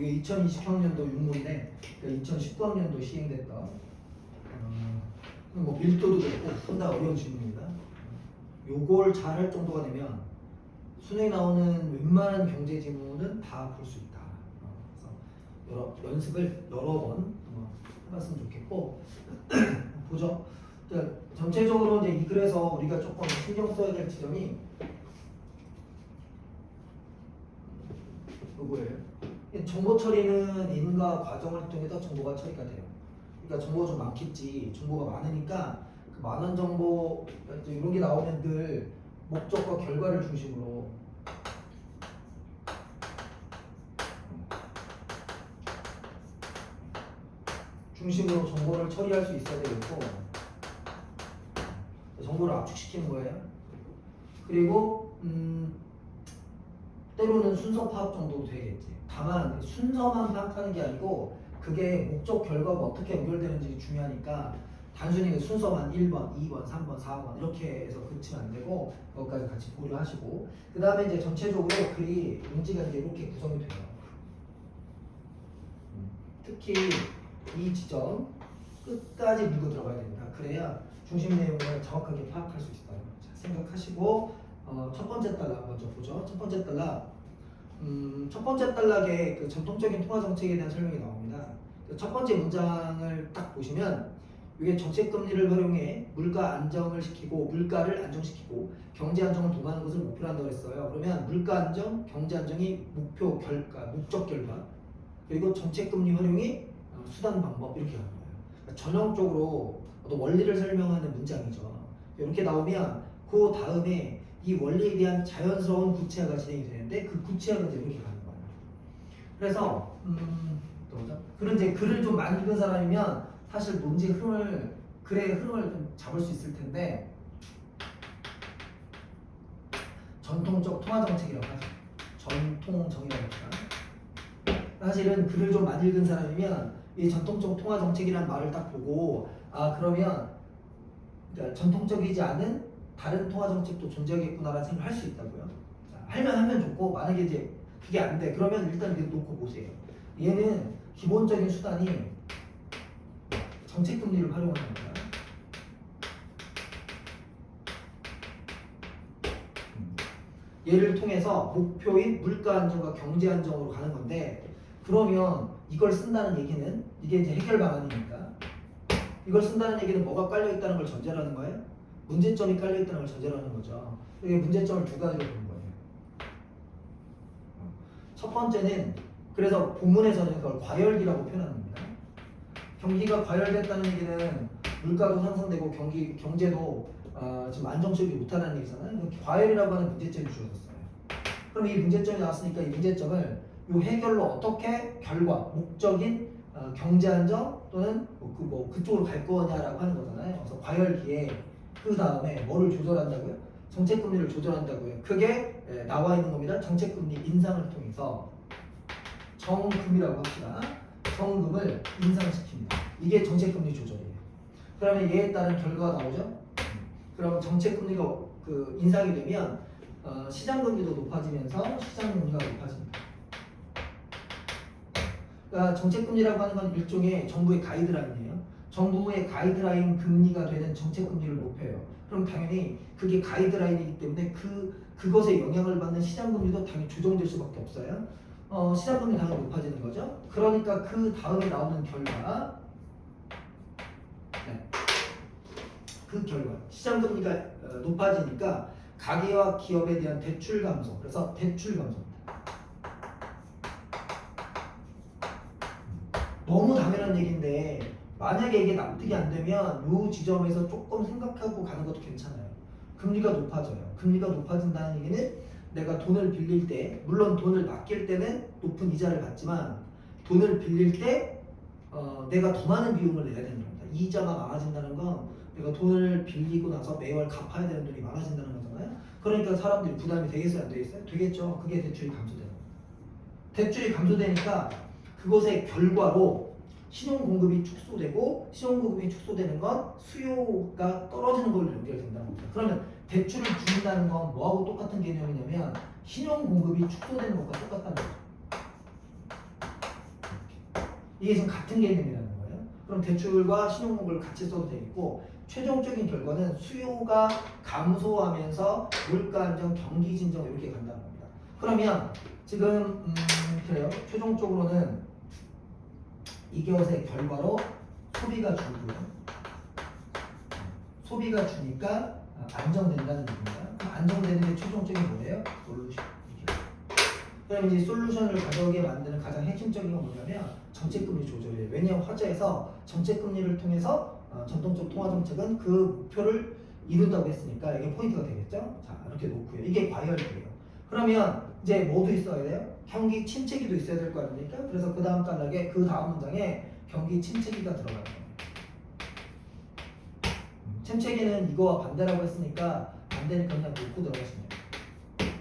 이게 2020학년도 육모인데 2019학년도 시행됐던 뭐 밀도도 그렇고 상당히 어려운 질문입니다. 요걸 잘할 정도가 되면 수능에 나오는 웬만한 경제 지문은 다 볼 수 있다. 그래서 연습을 여러 번 해봤으면 좋겠고 보죠. 전체적으로 이제 이 글에서 우리가 조금 신경 써야 될 지점이 이거예요. 정보 처리는 인과 과정을 통해서 정보가 처리가 돼요. 그러니까 정보가 좀 많겠지. 정보가 많으니까 그 많은 정보 이런 게 나오면 늘 목적과 결과를 중심으로 정보를 처리할 수 있어야 되겠고 정보를 압축시키는 거예요. 그리고 때로는 순서 파악 정도도 되겠지. 다만 순서만 파악하는 게 아니고 그게 목적 결과가 어떻게 연결되는지 중요하니까 단순히 순서만 1번, 2번, 3번, 4번 이렇게 해서 그치면 안 되고 그것까지 같이 고려하시고 그 다음에 이제 전체적으로 글이 문제가 이제 이렇게 구성이 돼요. 특히 이 지점 끝까지 밀고 들어가야 됩니다. 그래야 중심 내용을 정확하게 파악할 수 있어요. 자, 생각하시고 첫 번째 단락 먼저 보죠. 첫 번째 단락 첫 번째 단락에 그 전통적인 통화 정책에 대한 설명이 나옵니다. 첫 번째 문장을 딱 보시면 이게 정책 금리를 활용해 물가 안정을 시키고 물가를 안정시키고 경제 안정을 도모하는 것을 목표로 한다고 했어요. 그러면 물가 안정, 경제 안정이 목표 결과, 목적 결과 그리고 정책 금리 활용이 수단 방법 이렇게 가는 거예요. 그러니까 전형적으로 어떤 원리를 설명하는 문장이죠. 이렇게 나오면 그 다음에 이 원리에 대한 자연스러운 구체화가 진행이 되는데 그 구체화가 이제 이렇게 가는 거예요. 그래서 또 뭐죠? 그런 이제 글을 좀 많이 읽은 사람이면 사실 문제의 흐름을 글의 흐름을 좀 잡을 수 있을 텐데 전통적 통화 정책이라고 하죠. 전통정이라고 합니다. 사실은 글을 좀 많이 읽은 사람이면 이 전통적 통화 정책이라는 말을 딱 보고 그러면 그러니까 전통적이지 않은 다른 통화 정책도 존재하겠구나라는 생각을 할 수 있다고요. 자, 하면 좋고 만약에 이제 그게 안 돼. 그러면 일단 이거 놓고 보세요. 얘는 기본적인 수단이 정책 금리를 활용하는 겁니다. 얘를 통해서 목표인 물가 안정과 경제 안정으로 가는 건데 그러면 이걸 쓴다는 얘기는 이게 이제 해결 방안이니까 이걸 쓴다는 얘기는 뭐가 깔려 있다는 걸 전제로 하는 거예요? 문제점이 깔려 있다는 걸 전제로 하는 거죠. 이게 문제점을 두 가지로 보는 거예요. 첫 번째는 그래서 본문에서는 그걸 과열기라고 표현합니다. 경기가 과열됐다는 얘기는 물가도 상승되고 경제도 지금 안정적이지 못하다는 얘기잖아요. 과열이라고 하는 문제점이 주어졌어요. 그럼 이 문제점이 나왔으니까 이 문제점을 이 해결로 어떻게 결과, 목적인 경제 안정 또는 그쪽으로 갈 거냐라고 하는 거잖아요. 그래서 과열기에 그 다음에 뭐를 조절한다고요? 정책금리를 조절한다고요. 그게 나와 있는 겁니다. 정책금리 인상을 통해서 정금이라고 합시다. 정금을 인상시킵니다. 이게 정책금리 조절이에요. 그러면 얘에 따른 결과가 나오죠. 그럼 정책금리가 그 인상이 되면 시장금리도 높아지면서 시장금리가 높아집니다. 그러니까 정책금리라고 하는 건 일종의 정부의 가이드라인이에요. 정부의 가이드라인 금리가 되는 정책금리를 높여요. 그럼 당연히 그게 가이드라인이기 때문에 그것에 영향을 받는 시장금리도 당연히 조정될 수밖에 없어요. 시장금리 당연히 높아지는 거죠. 그러니까 그 다음에 나오는 결과 그 결과 시장금리가 높아지니까 가계와 기업에 대한 대출 감소 그래서 대출 감소입니다. 너무 당연한 얘기인데 만약에 이게 납득이 안 되면 이 지점에서 조금 생각하고 가는 것도 괜찮아요. 금리가 높아져요. 금리가 높아진다는 얘기는 내가 돈을 빌릴 때 물론 돈을 맡길 때는 높은 이자를 받지만 돈을 빌릴 때 내가 더 많은 비용을 내야 되는 겁니다. 이자가 많아진다는 건 내가 돈을 빌리고 나서 매월 갚아야 되는 돈이 많아진다는 거잖아요. 그러니까 사람들이 부담이 되겠어요? 안 되겠어요? 되겠죠. 그게 대출이 감소되는 거예요. 대출이 감소되니까 그것의 결과로 신용 공급이 축소되고 신용 공급이 축소되는 건 수요가 떨어지는 걸로 연결된다는 겁니다. 그러면 대출을 줄인다는 건 뭐하고 똑같은 개념이냐면 신용 공급이 축소되는 것과 똑같다는 거죠. 이게 지금 같은 개념이라는 거예요. 그럼 대출과 신용목을 같이 써도 되겠고 최종적인 결과는 수요가 감소하면서 물가 안정, 경기 진정 이렇게 간다는 겁니다. 그러면 지금 그래요. 최종적으로는 이것의 결과로 소비가 줄고요. 소비가 주니까 안정된다는 얘기입니다. 그럼 안정되는 게 최종적인 뭐예요? 솔루션. 그럼 이제 솔루션을 가져오게 만드는 가장 핵심적인 건 뭐냐면 정책금리 조절이에요. 왜냐하면 화자에서 정책금리를 통해서 전통적 통화정책은 그 목표를 이룬다고 했으니까 이게 포인트가 되겠죠. 자, 이렇게 놓고요. 이게 과열이에요. 그러면 이제 뭐도 있어야 돼요? 경기 침체기도 있어야 될 거 아닙니까? 그래서 그 다음 단락에 그 다음 문장에 경기 침체기가 들어가요. 침체기는 이거와 반대라고 했으니까 반대니까 그냥 놓고 들어가시면 돼요.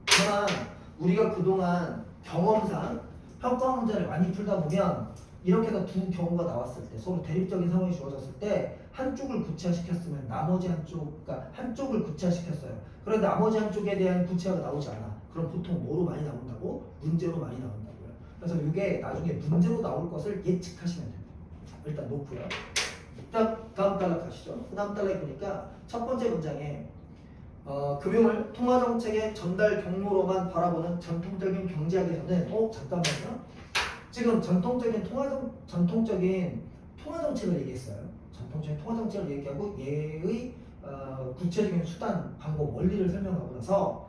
다만 우리가 그동안 경험상 평가 문제를 많이 풀다 보면 이렇게 해서 두 경우가 나왔을 때 서로 대립적인 상황이 주어졌을 때 한쪽을 구체화시켰으면 나머지 한쪽, 그러니까 한쪽을 구체화시켰어요. 그런데 나머지 한쪽에 대한 구체화가 나오지 않아. 그럼 보통 뭐로 많이 나온다고? 문제로 많이 나온다고요. 그래서 이게 나중에 문제로 나올 것을 예측하시면 됩니다. 자, 일단 놓고요. 다음 단락 가시죠. 그 다음 단락에 보니까 첫 번째 문장에 금융을 통화정책의 전달 경로로만 바라보는 전통적인 경제학에서는 잠깐만요. 지금 전통적인 통화정책을 얘기했어요. 전통적인 통화정책을 얘기하고 얘의 구체적인 수단, 방법, 원리를 설명하고 나서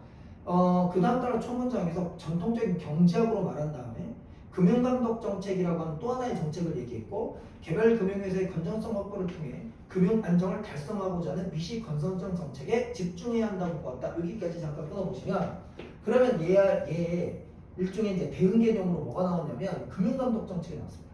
그 다음 단락 첫 문장에서 전통적인 경제학으로 말한 다음에 금융감독 정책이라고 하는 또 하나의 정책을 얘기했고 개별 금융회사의 건전성 확보를 통해 금융 안정을 달성하고자 하는 미시 건설적 정책에 집중해야 한다고 보았다. 여기까지 잠깐 끊어보시면 그러면 얘 일종의 이제 대응 개념으로 뭐가 나왔냐면 금융감독 정책이 나왔습니다.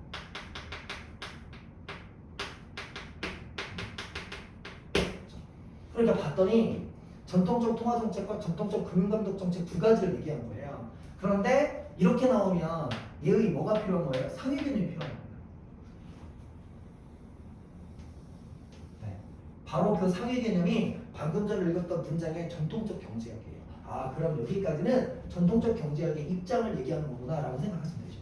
그러니까 봤더니 전통적 통화 정책과 전통적 금융감독 정책 두 가지를 얘기한 거예요. 그런데 이렇게 나오면 얘의 뭐가 필요한 거예요? 상위 개념이 필요한 겁니다. 네. 바로 그 상위 개념이 방금 전에 읽었던 문장의 전통적 경제학이에요. 아, 그럼 여기까지는 전통적 경제학의 입장을 얘기하는 거구나 라고 생각하시면 되죠.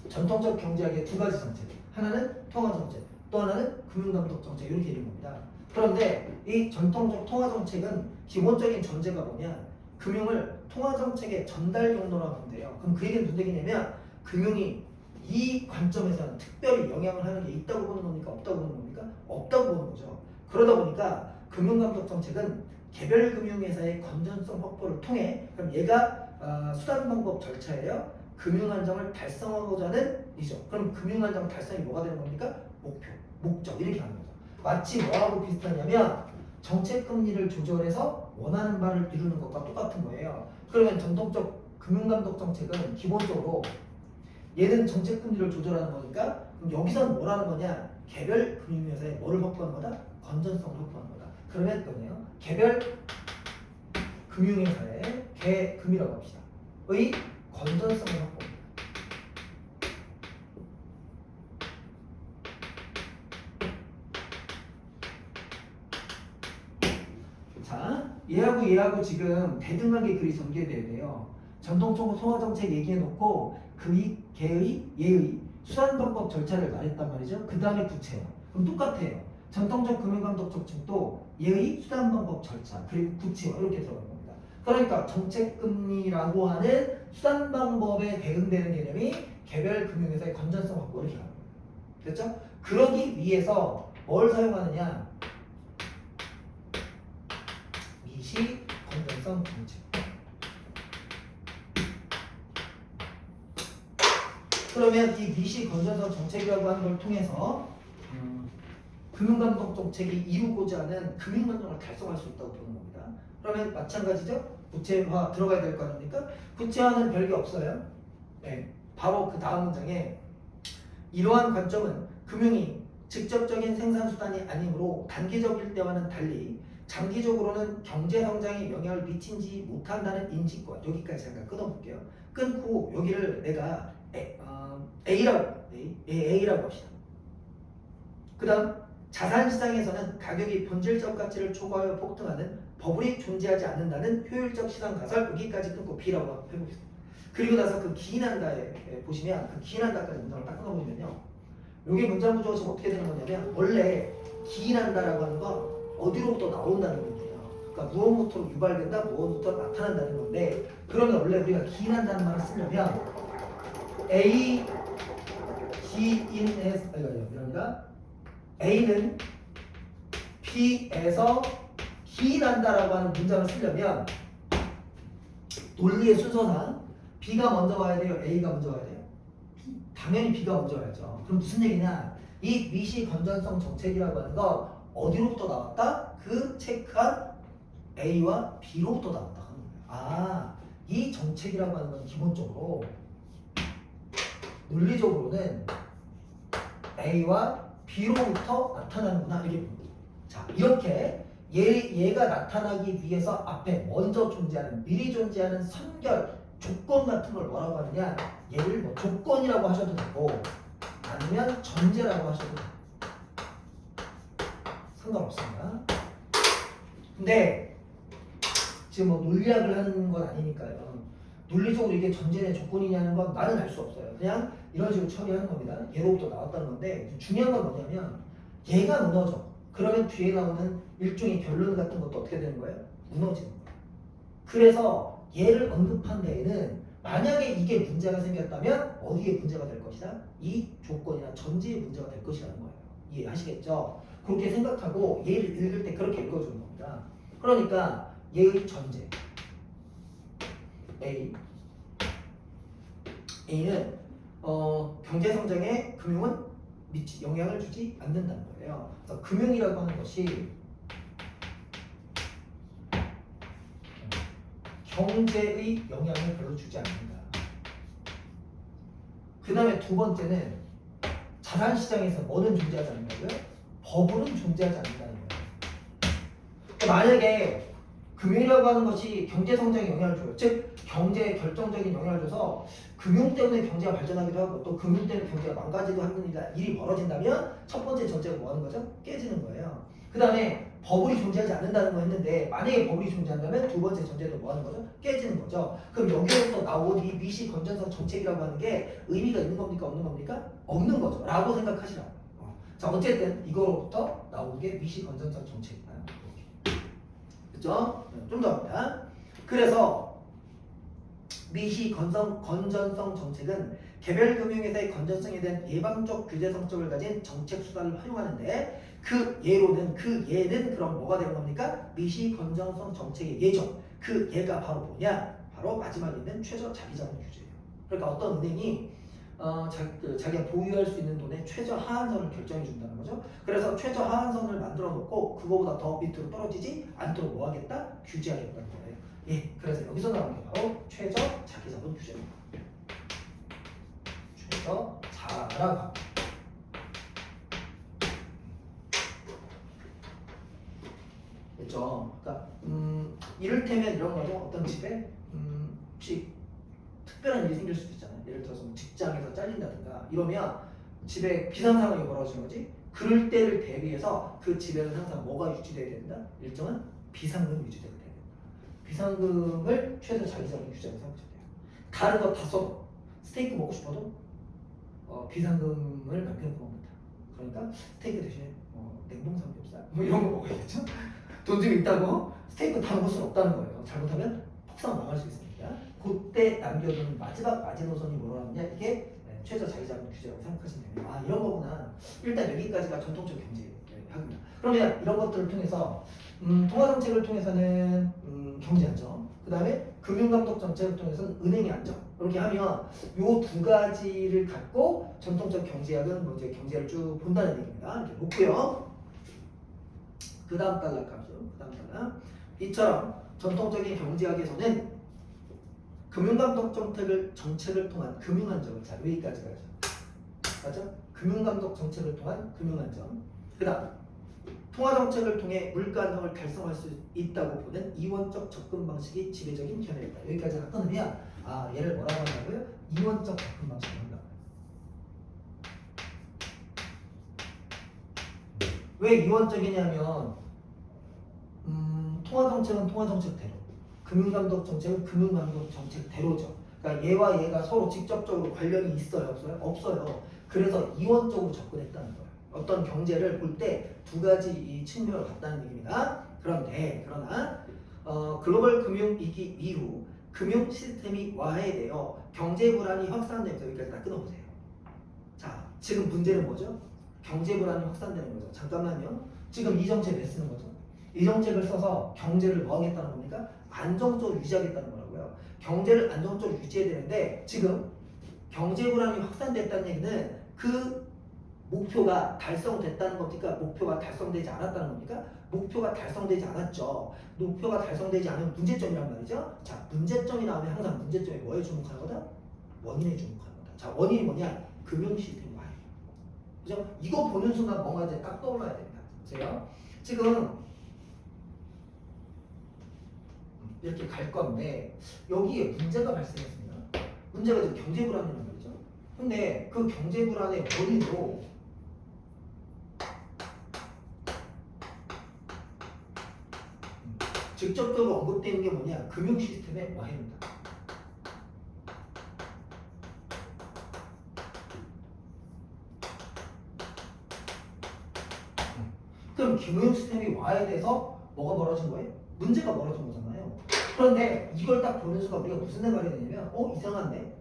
전통적 경제학의 두 가지 정책, 하나는 통화 정책, 또 하나는 금융감독 정책 이렇게 이런 겁니다. 그런데 이 전통적 통화 정책은 기본적인 전제가 뭐냐? 금융을 통화 정책의 전달 경로라고 하는데요. 그럼 그 얘기는 무슨 얘기냐면 금융이 이 관점에서는 특별히 영향을 하는 게 있다고 보는 겁니까? 없다고 보는 겁니까? 없다고 보는 거죠. 그러다 보니까 금융감독 정책은 개별 금융회사의 건전성 확보를 통해 그럼 얘가 수단 방법 절차예요. 금융안정을 달성하고자 하는 이죠. 그럼 금융안정 달성이 뭐가 되는 겁니까? 목표, 목적 이렇게 하는 거죠. 마치 뭐하고 비슷하냐면 정책금리를 조절해서 원하는 바를 이루는 것과 똑같은 거예요. 그러면 전통적 금융감독 정책은 기본적으로 얘는 정책금리를 조절하는 거니까 그럼 여기서는 뭐라는 거냐? 개별 금융회사에 뭐를 확보하는 거다? 건전성을 확보하는 거다. 그러면 그거네요. 개별 금융회사의 개금이라고 합시다. 의 건전성을 확보합니다. 자, 얘하고 지금 대등하게 글이 전개돼야 돼요. 전통적으로 소화정책 얘기해놓고 얘의 수단방법 절차를 말했단 말이죠. 그 다음에 구체화. 그럼 똑같아요. 전통적 금융감독 정책도 얘의 수단방법 절차 그리고 구체화 이렇게 들어가는 겁니다. 그러니까 정책금리라고 하는 수단방법에 대응되는 개념이 개별 금융회사의 건전성 확보 이렇게 하는 거예요. 됐죠? 그러기 위해서 뭘 사용하느냐? 미시 건전성 정책. 그러면 이 미시 건전성 정책이라고 하는 걸 통해서 금융감독 정책이 이루고자 하는 금융안정을 달성할 수 있다고 보는 겁니다. 그러면 마찬가지죠? 구체화 들어가야 될 거 아닙니까? 구체화는 별게 없어요. 네, 바로 그 다음 문장에 이러한 관점은 금융이 직접적인 생산수단이 아니므로 단기적일 때와는 달리 장기적으로는 경제성장에 영향을 미치지 못한다는 인식과 여기까지 잠깐 끊어볼게요. 끊고 여기를 내가 A라고 합시다. 그 다음 자산시장에서는 가격이 본질적 가치를 초과하여 폭등하는 버블이 존재하지 않는다는 효율적 시선 가설 여기까지 끊고 B라고 해보겠습니다. 그리고 나서 그 기인한다에 보시면 그 기인한다까지 문장을 딱 끊어보면요. 여기 문장 구조가 지금 어떻게 되는 거냐면 원래 기인한다라고 하는 건 어디로부터 나온다는 얘기예요. 그러니까 무엇부터 유발된다, 무엇부터 나타난다는 건데 그러면 원래 우리가 기인한다는 말을 쓰려면 A 기인에서 이랍니다. A는 B에서 기인한다라고 하는 문장을 쓰려면 논리의 순서상 B가 먼저 와야 돼요? A가 먼저 와야 돼요? 당연히 B가 먼저 와야죠. 그럼 무슨 얘기냐? 이 미시 건전성 정책이라고 하는 건 어디로부터 나왔다? 그 체크한 A와 B로부터 나왔다 하는 거예요. 아, 이 정책이라고 하는 건 기본적으로 논리적으로는 A와 B로부터 나타나는구나 이렇게 봅니다. 자, 이렇게 얘가 나타나기 위해서 앞에 먼저 존재하는 미리 존재하는 선결 조건 같은 걸 뭐라고 하느냐? 얘를 뭐 조건이라고 하셔도 되고 아니면 전제라고 하셔도 돼요. 상관없습니다. 근데 지금 뭐 논리학을 하는 건 아니니까요. 논리적으로 이게 전제냐 조건이냐는 건 나는 알 수 없어요. 그냥 이런 식으로 처리하는 겁니다. 얘로부터 나왔다는 건데 중요한 건 뭐냐면 얘가 무너져. 그러면 뒤에 나오는 일종의 결론 같은 것도 어떻게 되는 거예요? 무너지는 거예요. 그래서 얘를 언급한 데에는 만약에 이게 문제가 생겼다면 어디에 문제가 될 것이다? 이 조건이나 전제에 문제가 될 것이라는 거예요. 이해하시겠죠? 그렇게 생각하고 얘를 읽을 때 그렇게 읽어주는 겁니다. 그러니까 얘의 전제 A는 경제 성장에 금융은 영향을 주지 않는다는 거예요. 그래서 금융이라고 하는 것이 경제의 영향을 별로 주지 않는다. 그 다음에 두 번째는 자산시장에서 뭐는 존재하지 않는다고요? 버블은 존재하지 않는다는 거예요. 그러니까 만약에 금융이라고 하는 것이 경제 성장에 영향을 줘요. 즉 경제에 결정적인 영향을 줘서 금융 때문에 경제가 발전하기도 하고 또 금융 때문에 경제가 망가지기도 하는 일이 벌어진다면 첫 번째 전제가 뭐 하는 거죠? 깨지는 거예요. 그 다음에 버블이 존재하지 않는다는 거 했는데 만약에 버블이 존재한다면 두 번째 전제도 뭐 하는 거죠? 깨지는 거죠. 그럼 여기로부터 나온 이 미시 건전성 정책이라고 하는 게 의미가 있는 겁니까? 없는 겁니까? 없는 거죠. 라고 생각하시라고. 자, 어쨌든 이거로부터 나온 게 미시 건전성 정책이다. 그죠? 좀 더 합니다. 그래서 미시 건전성 정책은 개별 금융회사의 건전성에 대한 예방적 규제 성격을 가진 정책 수단을 활용하는데 그 예는 그럼 뭐가 되는 겁니까? 미시 건전성 정책의 예죠. 그 예가 바로 뭐냐? 바로 마지막에 있는 최저 자기자본 규제예요. 그러니까 어떤 은행이 자기가 보유할 수 있는 돈의 최저 하한선을 결정해 준다는 거죠. 그래서 최저 하한선을 만들어 놓고 그거보다 더 밑으로 떨어지지 않도록 뭐 하겠다? 규제하겠다는 거예요. 예, 그래서 여기서 나오는 게 바로 최저 자기자본 규제입니다. 최저 자라고 합니다. 그렇죠. 그러니까 이를테면 이런 거죠. 어떤 집에 혹시 특별한 일이 생길 수도 있잖아요. 예를 들어서 뭐 직장에서 잘린다든가 이러면 집에 비상 상황이 벌어지는 거지. 그럴 때를 대비해서 그 집에는 항상 뭐가 유지돼야 된다? 일정한 비상금 유지돼야 된다. 비상금을 최소 자기자본 규제로 생각하셔야 돼요. 다른 거 다 써도 스테이크 먹고 싶어도 비상금을 남겨놓고 먹는다. 그러니까 스테이크 대신에 냉동 삼겹살 뭐 이런 거 먹어야겠죠. 돈 좀 있다고 스테이크 다 먹을 수는 없다는 거예요. 잘못하면 폭삭 망할 수 있습니다. 그때 남겨두는 마지막 마지노선이 뭐라고 하느냐 이게 최저 자기자본 규제라고 생각하시면 됩니다. 아 이런 거구나. 일단 여기까지가 전통적 경제학입니다. 그러면 이런 것들을 통해서 통화정책을 통해서는 경제 안정, 그 다음에 금융감독 정책을 통해서는 은행의 안정 이렇게 하면 요 두 가지를 갖고 전통적 경제학은 뭐 이제 경제를 쭉 본다는 얘기입니다. 이렇게 놓고요. 그 다음 단락 가죠. 그 다음 단락. 이처럼 전통적인 경제학에서는 금융감독 정책을 통한 금융안정. 자, 여기까지 가죠. 맞죠? 금융감독 정책을 통한 금융안정. 그 다음 통화정책을 통해 물가 안정을 달성할 수 있다고 보는 이원적 접근 방식이 지배적인 견해입니다. 여기까지 다 끊으면 얘를 뭐라고 한다고요? 이원적 접근 방식을 한다고요. 왜 이원적이냐면 통화정책은 통화정책대로, 금융감독정책은 금융감독정책대로죠. 그러니까 얘와 얘가 서로 직접적으로 관련이 있어요, 없어요? 없어요. 그래서 이원적으로 접근했다는 거예요. 어떤 경제를 볼 때 두 가지 이 측면을 봤다는 얘기입니다. 그러나 글로벌 금융위기 이후 금융 시스템이 와해되어 경제 불안이 확산되면서 여기까지 딱 끊어보세요. 자, 지금 문제는 뭐죠? 경제 불안이 확산되는 거죠. 잠깐만요. 지금 이 정책 왜 쓰는 거죠? 이 정책을 써서 경제를 뭐 하겠다는 겁니까? 안정적으로 유지하겠다는 거라고요. 경제를 안정적으로 유지해야 되는데 지금 경제 불안이 확산됐다는 얘기는 그 목표가 달성됐다는 겁니까? 목표가 달성되지 않았다는 겁니까? 목표가 달성되지 않았죠. 목표가 달성되지 않으면 문제점이란 말이죠. 자, 문제점이 나오면 항상 문제점이 뭐에 주목하는 거다? 원인에 주목하는 거다. 자, 원인이 뭐냐? 금융 시스템 와해. 그죠? 이거 보는 순간 뭔가 이제 딱 떠올라야 됩니다. 보세요. 지금 이렇게 갈 건데 여기에 문제가 발생했습니다. 문제가 지금 경제 불안이라는 말이죠. 근데 그 경제 불안의 원인으로 직접적으로 언급되는 게 뭐냐? 금융 시스템의 와해입니다. 그럼 금융 시스템이 와해돼서 뭐가 벌어진 거예요? 문제가 벌어진 거잖아요. 그런데 이걸 딱 보는 순간 우리가 무슨 생각이 드냐면 이상한데?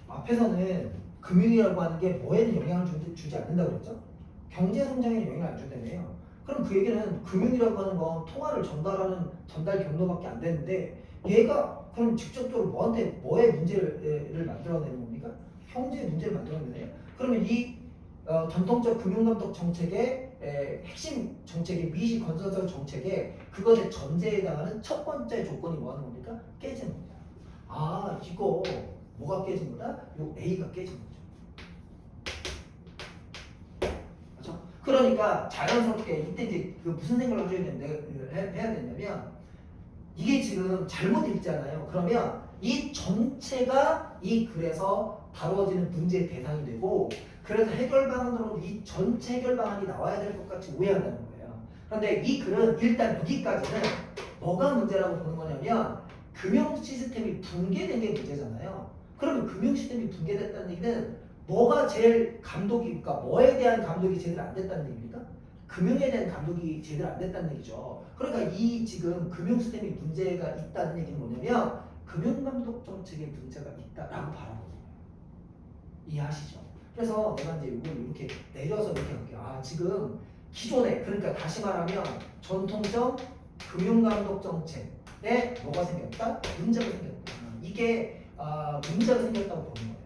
앞에서는 금융이라고 하는 게 뭐에는 영향을 주지 않는다고 그랬죠? 경제 성장에는 영향을 안 준다며요. 그럼 그 얘기는 금융이라고 하는 건 통화를 전달하는 전달 경로밖에 안 되는데 얘가 그럼 직접적으로 뭐의 문제를 만들어내는 겁니까? 경제 문제를 만들어내네요. 그러면 이 전통적 금융감독 정책의 핵심 정책의 미시 건설적 정책의 그것의 전제에 해당하는 첫 번째 조건이 뭐 하는 겁니까? 깨지는 겁니다. 아, 이거 뭐가 깨진 거다? 요 A가 깨진 거죠. 그렇죠? 그러니까 자연스럽게 이때 이제 그 무슨 생각을 하셔야 해야 되냐면 이게 지금 잘못 읽잖아요. 그러면 이 전체가 이 글에서 다루어지는 문제의 대상이 되고 그래서 해결 방안으로 이 전체 해결 방안이 나와야 될 것 같이 오해한다는 거예요. 그런데 이 글은 일단 여기까지는 뭐가 문제라고 보는 거냐면 금융 시스템이 붕괴된 게 문제잖아요. 그러면 금융 시스템이 붕괴됐다는 얘기는 뭐가 제일 감독이, 그러니까 뭐에 대한 감독이 제대로 안 됐다는 얘기입니까? 금융에 대한 감독이 제대로 안 됐다는 얘기죠. 그러니까 이 지금 금융 시스템이 문제가 있다는 얘기는 뭐냐면 금융감독 정책에 문제가 있다라고 바라보는 거예요. 이해하시죠? 그래서 내가 이제 이걸 이렇게 내려서 이렇게 할게요. 아, 지금 기존에, 그러니까 다시 말하면 전통적 금융감독 정책에 뭐가 생겼다? 문제가 생겼다. 이게 문제가 생겼다고 보는 거예요.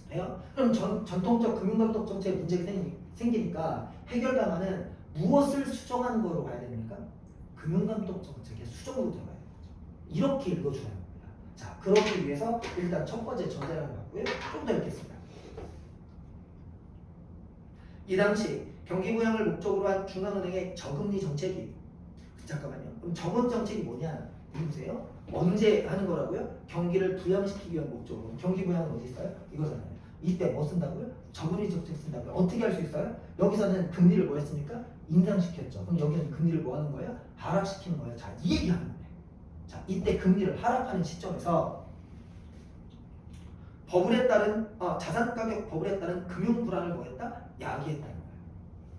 그래요? 그럼 전통적 금융감독 정책에 문제가 생기니까 해결 방안은 무엇을 수정하는 거로 가야 됩니까? 금융감독 정책의 수정으로 들어가야 되는 거죠. 이렇게 읽어줘야 합니다. 자, 그러기 위해서 일단 첫 번째 전제를 봤고요. 좀 더 읽겠습니다. 이 당시 경기 부양을 목적으로 한 중앙은행의 저금리 정책이 잠깐만요. 그럼 저금리 정책이 뭐냐? 보세요. 언제 하는 거라고요? 경기를 부양시키기 위한 목적으로. 경기 부양은 어디 있어요? 이거잖아요. 이때 뭐 쓴다고요? 저금리 정책 쓴다고요. 어떻게 할 수 있어요? 여기서는 금리를 뭐 했습니까? 인상시켰죠. 그럼 여기는 금리를 뭐 하는 거예요? 하락시키는 거예요. 자, 이 얘기하는 거예요. 자, 이때 금리를 하락하는 시점에서 버블에 따른 자산 가격 버블에 따른 금융 불안을 뭐했다? 야기했다는 거예요.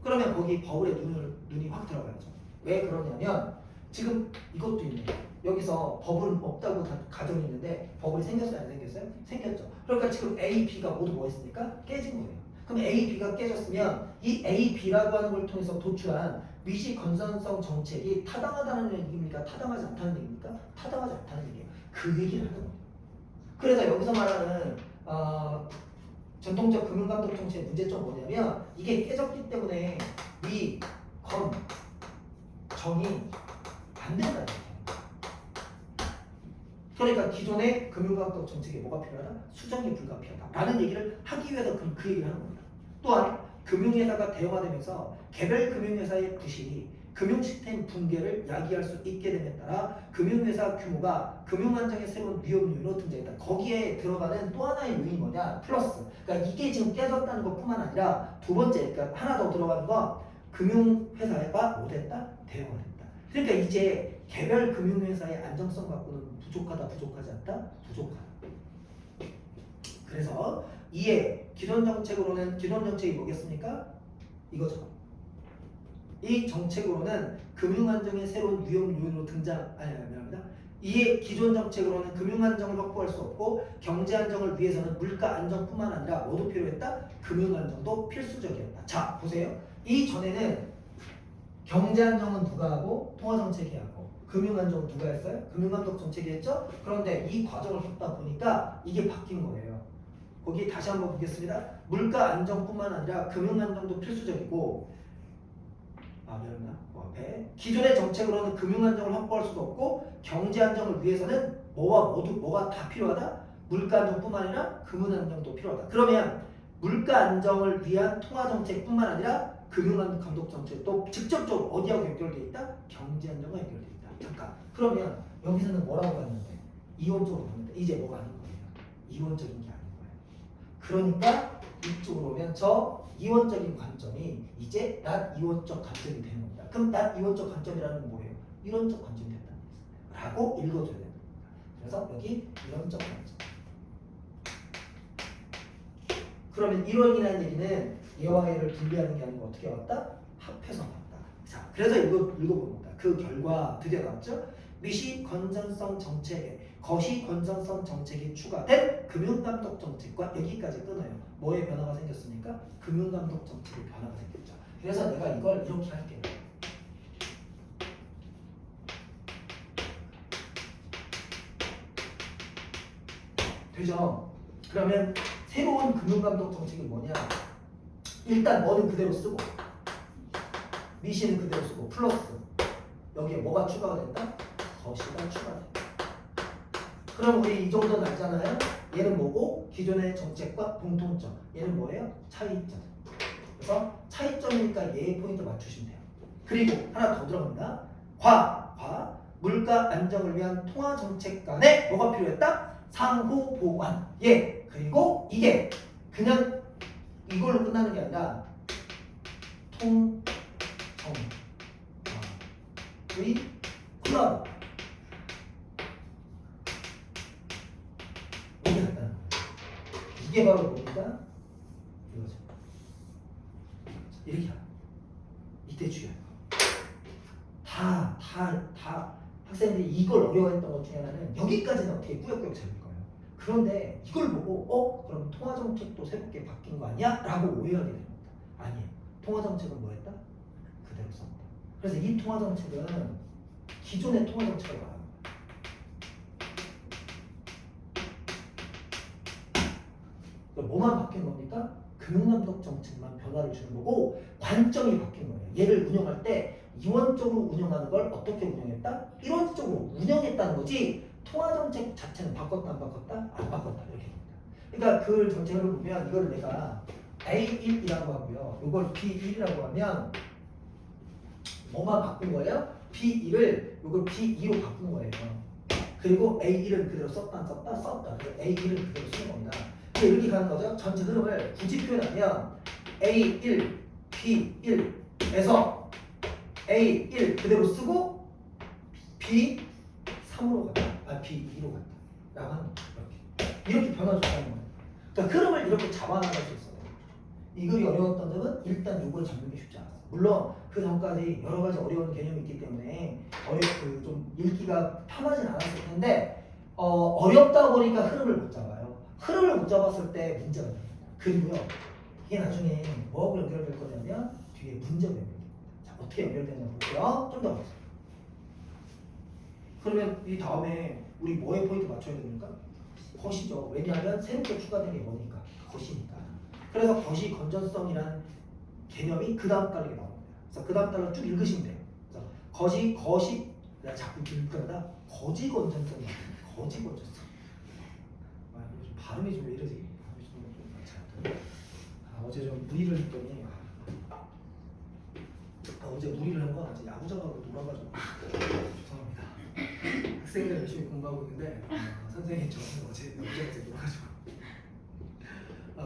그러면 거기 버블에 눈이 확 들어가야죠. 왜 그러냐면 지금 이것도 있네요. 여기서 버블은 없다고 가정이 있는데 버블이 생겼어요? 안 생겼어요? 생겼죠. 그러니까 지금 A, B가 모두 뭐 했습니까? 깨진 거예요. 그럼 A, B가 깨졌으면 이 A, B라고 하는 걸 통해서 도출한 미시 건전성 정책이 타당하다는 얘기입니까? 타당하지 않다는 얘기입니까? 타당하지 않다는 얘기예요. 그 얘기를 하는 거예요. 그래서 여기서 말하는 전통적 금융감독 정책의 문제점 뭐냐면 이게 깨졌기 때문에 위, 검, 정이 안 된다는 얘기예요. 그러니까 기존의 금융감독 정책에 뭐가 필요하다? 수정이 불가피하다라는 얘기를 하기 위해서 그 얘기를 하는 겁니다. 또한 금융회사가 대형화되면서 개별 금융회사의 부실이 금융 시스템 붕괴를 야기할 수 있게 됨에 따라 금융회사 규모가 금융안정의 새로운 위험 요인으로 등장했다. 거기에 들어가는 또 하나의 요인이 뭐냐? 플러스. 그러니까 이게 지금 깨졌다는 것뿐만 아니라 두 번째, 그러니까 하나 더 들어가는 건 금융 회사가 뭐 됐다? 대형화 됐다. 그러니까 이제 개별 금융회사의 안정성 갖고는 부족하다, 부족하지 않다? 부족하다. 그래서 이에 기존 정책으로는 기존 정책이 뭐겠습니까? 이거죠. 이 정책으로는 금융 안정의 새로운 위험 요인으로 미안합니다. 이에 기존 정책으로는 금융 안정을 확보할 수 없고 경제 안정을 위해서는 물가 안정뿐만 아니라 뭐도 필요했다? 금융 안정도 필수적이었다. 자, 보세요. 이전에는 경제 안정은 누가 하고 통화 정책이 하고 금융 안정은 누가 했어요? 금융 감독 정책이 했죠? 그런데 이 과정을 겪다 보니까 이게 바뀐 거예요. 거기 다시 한번 보겠습니다. 물가 안정뿐만 아니라 금융 안정도 필수적이고 미안합니다. 앞에 기존의 정책으로는 금융 안정을 확보할 수도 없고 경제 안정을 위해서는 뭐가 다 필요하다? 물가 안정뿐만 아니라 금융 안정도 필요하다. 그러면 물가 안정을 위한 통화 정책뿐만 아니라 금융 감독 정책도 직접적으로 어디하고 연결돼 있다? 경제 안정과 연결돼 있다. 잠깐. 그러면 여기서는 뭐라고 봤는데? 이원적으로 봤는데 이제 뭐가 아닌 거예요? 이원적인 게 아닌 거예요. 그러니까 이쪽으로 오면 저 이원적인 관점이 이제 낫이원적 관점이 되는 겁니다. 그럼 낫이원적 관점이라는 건 뭐예요? 이론적 관점이 된다는 거예요. 라고 읽어줘야 됩니다. 그래서 여기 이론적 관점. 그러면 이론이라는 얘기는 얘와 얘를 분리하는 게 아니고 어떻게 왔다? 합해서 왔다. 자, 그래서 읽어봅니다. 그 결과 드디어 나왔죠? 미시 건전성 정책에 거시 건전성 정책이 추가된 금융감독 정책과 여기까지 끊어요. 뭐의 변화가 생겼습니까? 금융감독 정책의 변화가 생겼죠. 그래서 내가 이걸 이렇게 할게요. 되죠? 그러면 새로운 금융감독 정책이 뭐냐? 일단 뭐는 그대로 쓰고 미시는 그대로 쓰고 플러스 여기에 뭐가 추가가 된다? 거시가 추가된다. 그럼 우리 이 정도는 알잖아요? 얘는 뭐고? 기존의 정책과 공통점. 얘는 뭐예요? 차이점. 그래서 차이점이니까 얘의 포인트 맞추시면 돼요. 그리고 하나 더 들어갑니다. 물가 안정을 위한 통화 정책 간에 뭐가 필요했다? 상호 보완. 예. 그리고 이게 그냥 이걸로 끝나는 게 아니라 통정의 콜라보. 이게 같다는 거예요. 이게 바로 뭡니까? 이거죠. 이렇게 하는 이때 중요한 거. 다 학생들이 이걸 어려워했던 것 중에 하나는 여기까지는 어떻게 꾸역꾸역 잡을 거예요. 그런데 이걸 보고 그럼 통화정책도 새롭게 바뀐 거 아니야? 라고 오해하게 됩니다. 아니에요. 통화정책은 뭐 했다? 그대로 썼다. 그래서 이 통화정책은 기존의 통화정책을 말합니다. 뭐만 바뀐 겁니까? 금융감독 정책만 변화를 주는 거고 관점이 바뀐 거예요. 얘를 운영할 때 이원적으로 운영하는 걸 어떻게 운영했다? 이론적으로 운영했다는 거지 통화정책 자체는 바꿨다 안 바꿨다? 안 바꿨다 이렇게 됩니다. 그러니까 그 정책을 보면 이걸 내가 A1이라고 하고요. 이걸 B1이라고 하면 뭐만 바꾼 거예요? B1을 이걸 B2로 바꾼 거예요. 그리고 A1은 그대로 썼다 안 썼다? 썼다. A1은 그대로 쓰는 겁니다. 이렇게 가는 거죠. 전체 흐름을 굳이 표현하면 A1, B1에서 A1 그대로 쓰고 B3으로 갔다. B2로 갔다. 라고 하는 거예요. 이렇게 변화줬다는 거예요. 그러니까 흐름을 이렇게 잡아나갈 수 있어요. 이 글이 어려웠던 점은 일단 이걸 잡는 게 쉽지 않았어요. 물론 그 전까지 여러 가지 어려운 개념이 있기 때문에 좀 읽기가 편하진 않았을 텐데 어렵다 보니까 흐름을 못 잡아요. 흐름을 못 잡았을 때 문제가 됩니다. 그리고요, 이게 나중에 뭐하고 연결될 거냐면 뒤에 문제가 연결됩니다. 자, 어떻게 연결되냐 볼게요. 좀 더 가보세요. 그러면 이 다음에 우리 뭐에 포인트 맞춰야 됩니까? 거시죠. 왜냐하면 새롭게 추가된 게 뭐니까? 거시니까. 그래서 거시 건전성이라는 개념이 그 다음 달에 나옵니다. 그래서 그 다음 달로 쭉 읽으시면 돼요. 그래서 거시 내가 자꾸 읽다가 거지 건전성이 거지 건전성. 발음이 좀 왜 이러지? 어제 좀 무리를 했더니 어제 무리를 한 건 아직 야구장하고 놀아가지고 죄송합니다. 학생들 열심히 공부하고 있는데 선생님이 저는 어제 놀아가지고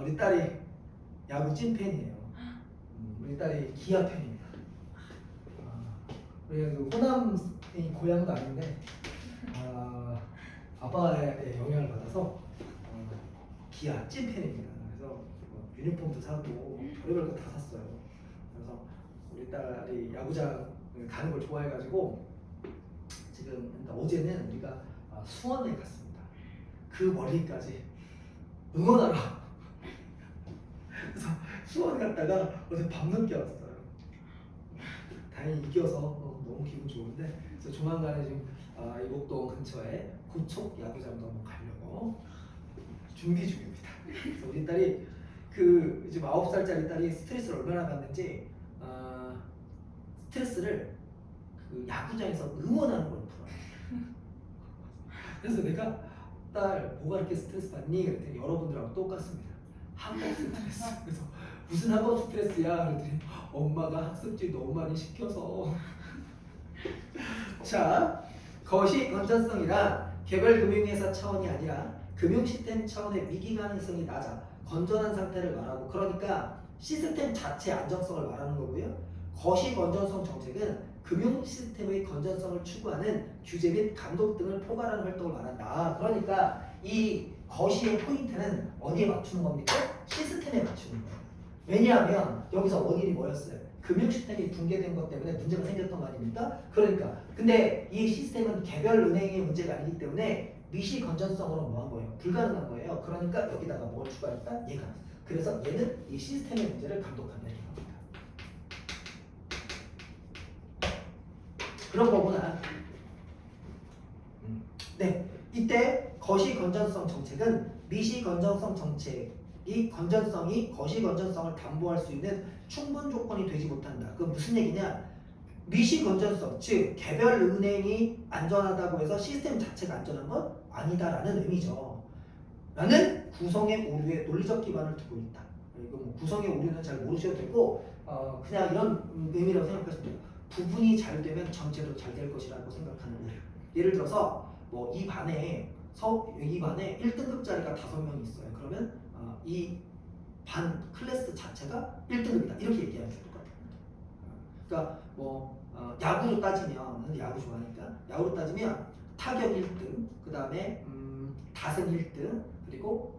우리 딸이 야구 찐팬이에요. 우리 딸이 기아 팬입니다. 우리가 그 호남이 고향도 아닌데 아빠의 영향을 받아서 기아 찐팬입니다. 그래서 유니폼도 사고 별의별 거 다 샀어요. 그래서 우리 딸이 야구장 가는 걸 좋아해가지고 지금 어제는 우리가 수원에 갔습니다. 그 멀리까지 응원하러. 그래서 수원 갔다가 어제 밤늦게 왔어요. 다행히 이겨서 너무 기분 좋은데, 그래서 조만간에 지금 이곡동 근처에 고척 야구장도 한번 가려고 준비 중입니다. 그래서 우리 딸이 그 지금 9살짜리 딸이 스트레스를 얼마나 받는지 스트레스를 그 야구장에서 응원하는 걸 풀어요. 그래서 내가 딸 뭐가 이렇게 스트레스 받니? 그랬더니 여러분들하고 똑같습니다. 학업 스트레스. 그래서 무슨 학업 스트레스야? 그랬더니 엄마가 학습지 너무 많이 시켜서. 자, 거시 건전성이란 개별 금융회사 차원이 아니라 금융 시스템 차원의 위기 가능성이 낮아 건전한 상태를 말하고, 그러니까 시스템 자체 안정성을 말하는 거고요. 거시 건전성 정책은 금융 시스템의 건전성을 추구하는 규제 및 감독 등을 포괄하는 활동을 말한다. 그러니까 이 거시의 포인트는 어디에 맞추는 겁니까? 시스템에 맞추는 거예요. 왜냐하면 여기서 원인이 뭐였어요? 금융 시스템이 붕괴된 것 때문에 문제가 생겼던 거 아닙니까? 그러니까 근데 이 시스템은 개별 은행의 문제가 아니기 때문에 미시 건전성으로 뭐한 거예요? 불가능한 거예요. 그러니까 여기다가 뭘 추가했다? 얘가. 그래서 얘는 이 시스템의 문제를 감독한다. 그런 거구나. 네, 이때 거시 건전성 정책은 미시 건전성 정책이 건전성이 거시 건전성을 담보할 수 있는 충분 조건이 되지 못한다. 그건 무슨 얘기냐? 미시 건전성, 즉 개별 은행이 안전하다고 해서 시스템 자체가 안전한 건 아니다라는 의미죠. 라는 구성의 오류에 논리적 기반을 두고 있다. 이거 뭐 구성의 오류는 잘 모르셔도 되고 그냥 이런 의미라고 생각하시면 돼요. 부분이 잘 되면 전체도 잘 될 것이라고 생각하는 오류. 예를 들어서 뭐 이 반에 1등급짜리가 5명이 있어요. 그러면 이 반 클래스 자체가 1등급이다. 이렇게 얘기하면 똑같아요. 그러니까 뭐 야구로 따지면, 야구 좋아하니까 야구로 따지면 타격 1등, 그 다음에 다승 1등, 그리고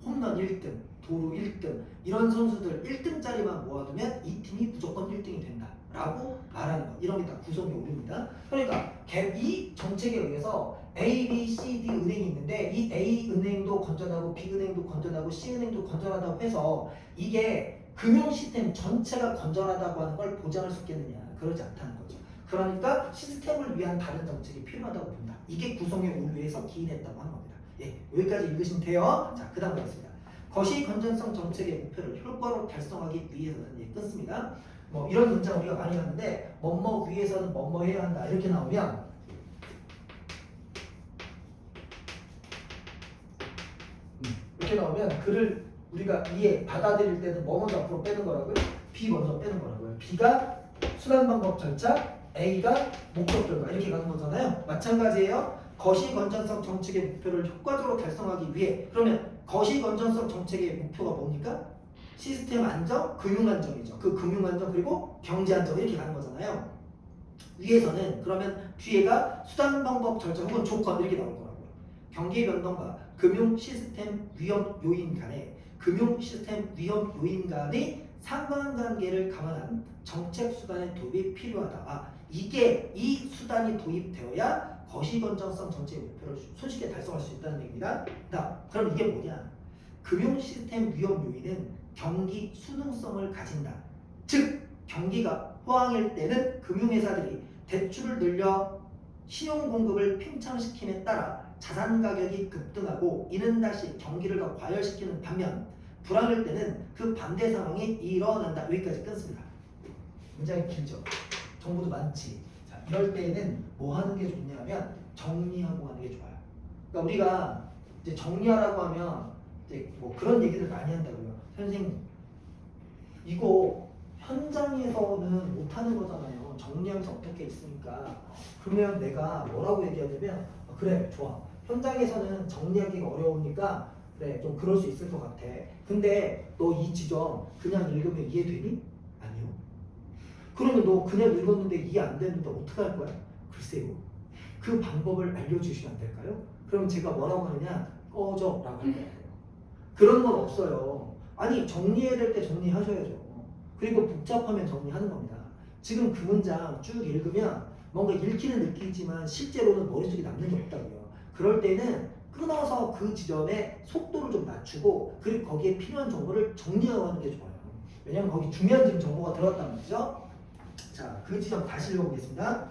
홈런 1등, 도루 1등, 이런 선수들 1등짜리만 모아두면 이 팀이 무조건 1등이 된다 라고 말하는 것. 이런 게 다 구성이 오릅니다. 그러니까 이 정책에 의해서 A, B, C, D 은행이 있는데 이 A 은행도 건전하고 B 은행도 건전하고 C 은행도 건전하다고 해서 이게 금융 시스템 전체가 건전하다고 하는 걸 보장할 수 있겠느냐? 그러지 않다는 거죠. 그러니까 시스템을 위한 다른 정책이 필요하다고 본다. 이게 구성의 오류에서 기인했다고 하는 겁니다. 예, 여기까지 읽으시면 돼요. 자, 그 다음 가겠습니다. 거시 건전성 정책의 목표를 효과로 달성하기 위해서는, 예, 끊습니다. 뭐 이런 문장 우리가 많이 봤는데 뭐뭐 위해서는 뭐뭐 해야 한다 이렇게 나오면 이렇게 나오면 글을 우리가 이해 받아들일 때는 뭐 먼저 앞으로 빼는 거라고요? B 먼저 빼는 거라고요. B가 수단 방법 절차, A가 목적 결과 이렇게 가는 거잖아요. 마찬가지예요. 거시 건전성 정책의 목표를 효과적으로 달성하기 위해, 그러면 거시 건전성 정책의 목표가 뭡니까? 시스템 안정, 금융 안정이죠. 그 금융 안정 그리고 경제 안정 이렇게 가는 거잖아요. 위에서는 그러면 뒤에가 수단 방법 절차 혹은 조건 이렇게 나올 거라고요. 경기 변동과 금융 시스템 위험 요인 간의 상관관계를 감안한 정책 수단의 도입이 필요하다. 이게 이 수단이 도입되어야 거시 건전성 정책의 목표를 손쉽게 달성할 수 있다는 얘기입니다. 그럼 이게 뭐냐? 금융 시스템 위험 요인은 경기 수능성을 가진다. 즉 경기가 호황일 때는 금융회사들이 대출을 늘려 신용 공급을 팽창시킴에 따라 자산 가격이 급등하고 이는 다시 경기를 더 과열시키는 반면, 불황일 때는 그 반대 상황이 일어난다. 여기까지 끊습니다. 굉장히 길죠. 정보도 많지. 자, 이럴 때에는 뭐 하는 게 좋냐면 정리하고 하는 게 좋아요. 그러니까 우리가 이제 정리하라고 하면 이제 뭐 그런 얘기들 많이 한다고요. 선생님, 이거 현장에서는 못하는 거잖아요. 정리하면서 어떻게 있으니까. 그러면 내가 뭐라고 얘기하냐면 그래, 좋아. 현장에서는 정리하기가 어려우니까 그래, 좀 그럴 수 있을 것 같아. 근데 너 이 지점 그냥 읽으면 이해되니? 아니요. 그러면 너 그냥 읽었는데 이해 안 되는데 어떡할 거야? 글쎄요. 그 방법을 알려주시면 안 될까요? 그럼 제가 뭐라고 하느냐? 꺼져 라고 할 거예요. 그런 건 없어요. 아니 정리해야 될 때 정리하셔야죠. 그리고 복잡하면 정리하는 겁니다. 지금 그 문장 쭉 읽으면 뭔가 읽기는 느끼지만 실제로는 머릿속에 남는 게 없다고요. 그럴 때는 끊어서 그 지점에 속도를 좀 낮추고 그리고 거기에 필요한 정보를 정리하는 게 좋아요. 왜냐면 거기 중요한 지금 정보가 들어갔단 말이죠. 자, 그 지점 다시 읽어보겠습니다.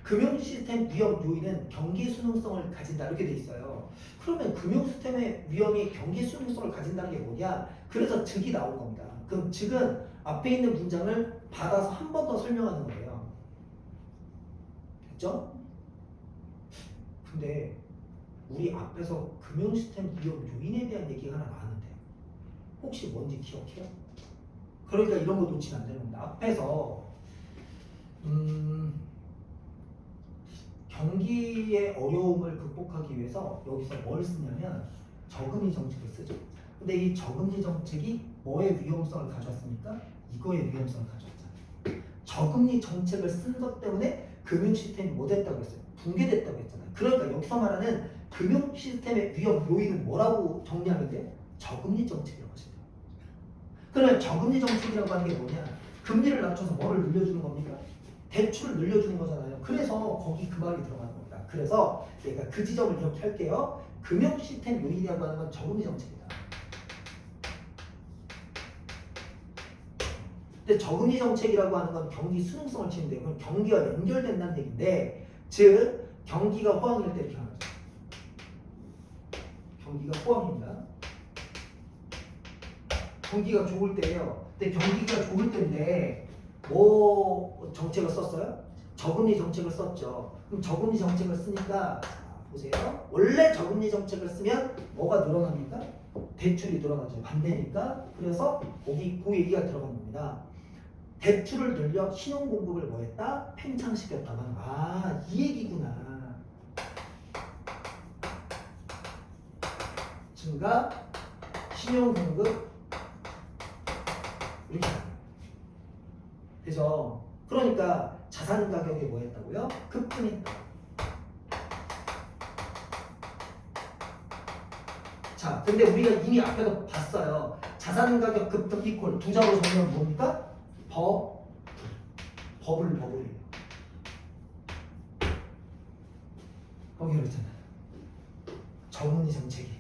금융 시스템 위험 요인은 경기 수능성을 가진다 이렇게 돼 있어요. 그러면 금융 시스템의 위험이 경기 수능성을 가진다는 게 뭐냐? 그래서 즉이 나온 겁니다. 그럼 즉은 앞에 있는 문장을 받아서 한 번 더 설명하는 거예요. 됐죠? 근데 우리 앞에서 금융 시스템 위험 요인에 대한 얘기가 하나 나왔는데 혹시 뭔지 기억해요? 그러니까 이런 거 놓치면 안 되는 겁니다. 앞에서 경기의 어려움을 극복하기 위해서 여기서 뭘 쓰냐면 저금리 정책을 쓰죠. 근데 이 저금리 정책이 뭐의 위험성을 가져왔습니까? 이거의 위험성을 가져왔잖아요. 저금리 정책을 쓴 것 때문에 금융 시스템이 뭐 됐다고 했어요? 붕괴됐다고 했잖아요. 그러니까 여기서 말하는 금융 시스템의 위험 요인은 뭐라고 정리하면 돼요? 저금리 정책이라고 하시죠. 그러면 저금리 정책이라고 하는 게 뭐냐? 금리를 낮춰서 뭐를 늘려주는 겁니까? 대출을 늘려주는 거잖아요. 그래서 거기 그 말이 들어가는 겁니다. 그래서 내가 그 지점을 이렇게 할게요. 금융 시스템 요인이라고 하는 건 저금리 정책이다. 근데 저금리 정책이라고 하는 건 경기 수능성을 치는데 그건 경기와 연결된다는 얘기인데 즉 경기가 호황일 때 이렇게 하는 거죠. 경기가 호황입니다. 경기가 좋을 때예요. 근데 경기가 좋을 때인데 뭐 정책을 썼어요? 저금리 정책을 썼죠. 그럼 저금리 정책을 쓰니까 자, 보세요. 원래 저금리 정책을 쓰면 뭐가 늘어납니까? 대출이 늘어나죠. 반대니까. 그래서 거기 그 얘기가 들어간 겁니다. 대출을 늘려 신용 공급을 뭐 했다? 팽창시켰다만 이 얘기구나. 증가 신용 공급 이렇게 그죠? 그러니까 자산 가격이 뭐 했다고요? 급등했다. 자, 근데 우리가 이미 앞에서 봤어요. 자산 가격 급등 이퀄 두 자로 정리하면 뭡니까? 버블이에요. 거기 그랬잖아요. 저금리 정책이